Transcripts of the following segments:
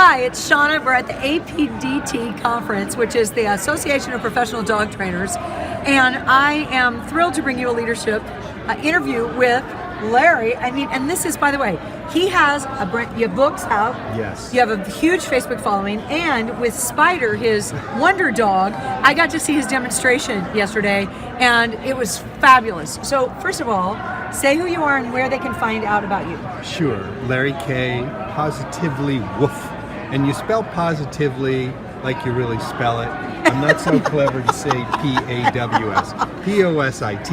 Hi, it's Shawna. We're at the APDT conference, which is the Association of Professional Dog Trainers, and I am thrilled to bring you a leadership interview with Larry. I mean, and this is, by the way, he has you have books out. Yes. You have a huge Facebook following, and with Spider, his wonder dog, I got to see his demonstration yesterday, and it was fabulous. So, first of all, say who you are and where they can find out about you. Sure. Larry K, positively Woof. And you spell positively like you really spell it. I'm not so clever to say P-A-W-S. P-O-S-I-T-I-V-E-L-Y.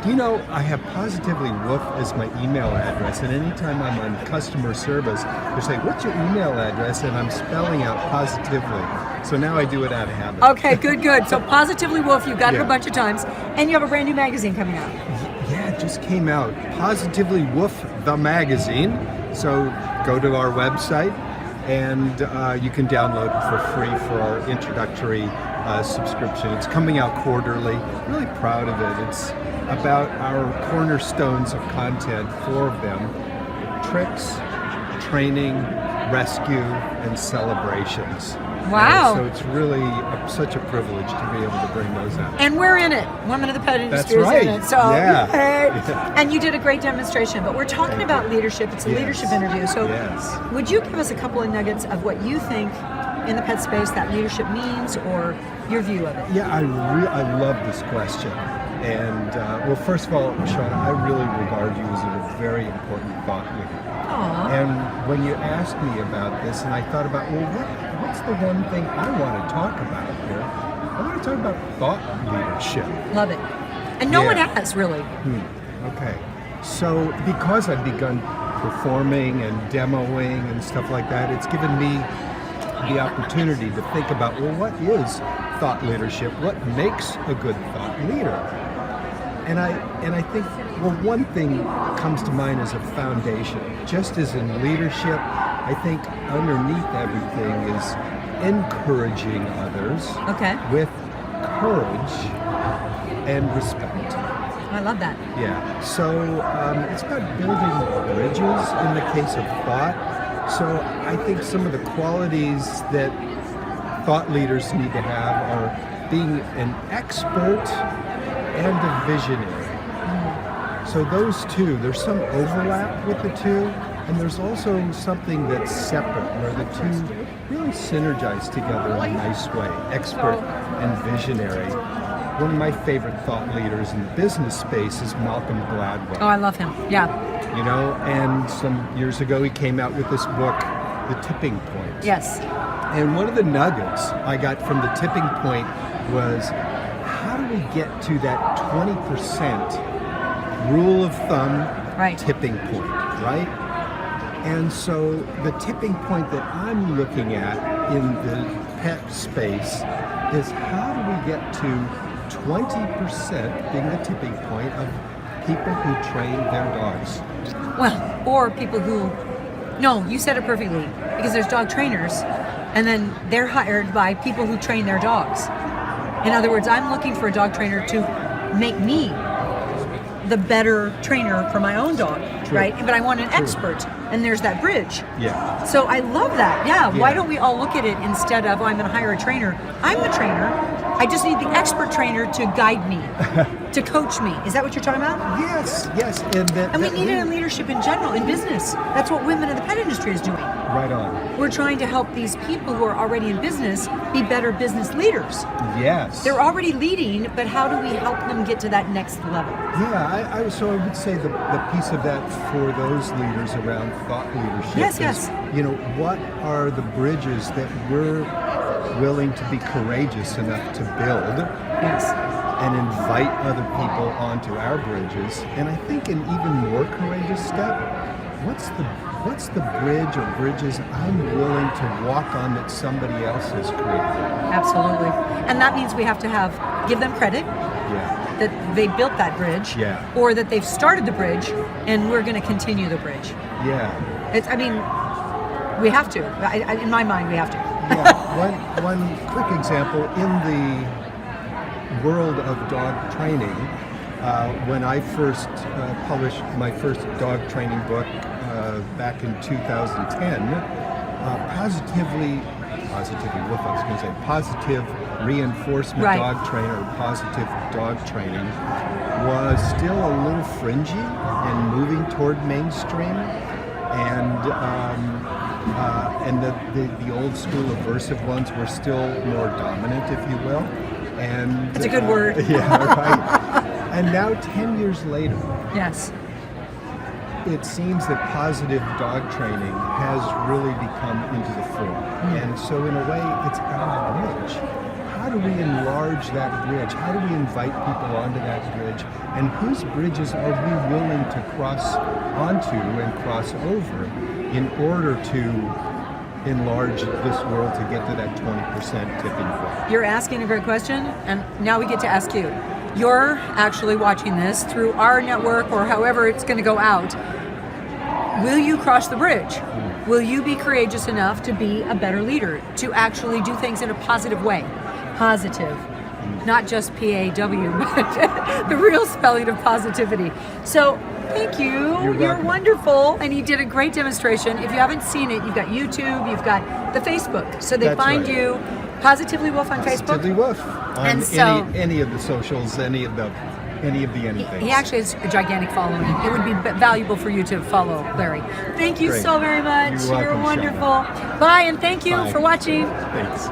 Do you know I have positively Woof as my email address, and anytime I'm on customer service, they say, "What's your email address?" and I'm spelling out positively. So now I do it out of habit. Okay, good. So Positively Woof, you got it a bunch of times, and you have a brand new magazine coming out. Yeah, it just came out. Positively Woof, the magazine. So go to our website, and you can download it for free for our introductory subscription. It's coming out quarterly. Really proud of it. It's about our cornerstones of content, 4 of them: tricks, training, rescue, and celebrations. Wow. So it's really such a privilege to be able to bring those out. And we're in it. Women of the Pet Industry That's right. is in it. So, Yeah. And you did a great demonstration. But we're talking about leadership. It's a leadership interview. So would you give us a couple of nuggets of what you think in the pet space that leadership means, or your view of it? Yeah, I love this question. And well, first of all, Shawna, I really regard you as a very important thought leader. Aww. And when you asked me about this, and I thought about, well, what's the one thing I want to talk about here? I want to talk about thought leadership. Love it. And no one has, really. Okay. So because I've begun performing and demoing and stuff like that, it's given me the opportunity to think about, well, what is thought leadership? What makes a good thought leader? And I think, well, one thing comes to mind as a foundation. Just as in leadership, I think underneath everything is encouraging others with courage and respect. I love that. Yeah. So it's about building bridges in the case of thought. So I think some of the qualities that thought leaders need to have are being an expert and a visionary. So those two, there's some overlap with the two, and there's also something that's separate where the two really synergize together in a nice way. Expert and visionary. One of my favorite thought leaders in the business space is Malcolm Gladwell. Oh, I love him. Yeah. You know, and some years ago he came out with this book, The Tipping Point. Yes. And one of the nuggets I got from The Tipping Point was, how do we get to that 20% rule of thumb tipping point, right? And so the tipping point that I'm looking at in the pet space is, how do we get to 20% being the tipping point of people who train their dogs? Well, or people who, no, you said it perfectly, because there's dog trainers, and then they're hired by people who train their dogs. In other words, I'm looking for a dog trainer to make me the better trainer for my own dog, right? But I want an expert, and there's that bridge. Yeah. So I love that. Yeah. Why don't we all look at it instead of, oh, I'm going to hire a trainer? I'm the trainer. I just need the expert trainer to guide me, to coach me. Is that what you're talking about? Yes. And we need it in leadership in general, in business. That's what Women in the Pet Industry is doing. Right on. We're trying to help these people who are already in business be better business leaders. Yes. They're already leading, but how do we help them get to that next level? Yeah, so I would say the piece of that for those leaders around thought leadership is, you know, what are the bridges that we're willing to be courageous enough to build and invite other people onto our bridges? And I think an even more courageous step, what's the bridge or bridges I'm willing to walk on that somebody else has created? Absolutely. And that means we have to give them credit that they built that bridge, or that they've started the bridge and we're going to continue the bridge. Yeah. We have to. In my mind, we have to. One quick example, in the world of dog training, when I first published my first dog training book back in 2010, positively, Woof, I was going to say, positive reinforcement Right. dog trainer, positive dog training was still a little fringy and moving toward mainstream, and the old school aversive ones were still more dominant, if you will. And That's a good word. Yeah, right. And now, 10 years later, Yes. it seems that positive dog training has really become into the fore. And so in a way, it's our bridge. How do we enlarge that bridge? How do we invite people onto that bridge? And whose bridges are we willing to cross onto and cross over in order to enlarge this world to get to that 20% tipping point? You're asking a great question, and now we get to ask you. You're actually watching this through our network or however it's going to go out. Will you cross the bridge? Will you be courageous enough to be a better leader, to actually do things in a positive way? Positive. Not just P-A-W, but the real spelling of positivity. So, thank you. You're welcome. Wonderful. And you did a great demonstration. If you haven't seen it, you've got YouTube, you've got the Facebook. So they That's find right. you Positively Woof on Positively Facebook. Woof on And so- any of the socials, any of the anything. He actually has a gigantic following. It would be valuable for you to follow Larry. Thank you Great. so very much. You're welcome, wonderful. Bye, and thank you Bye. for watching. Thanks.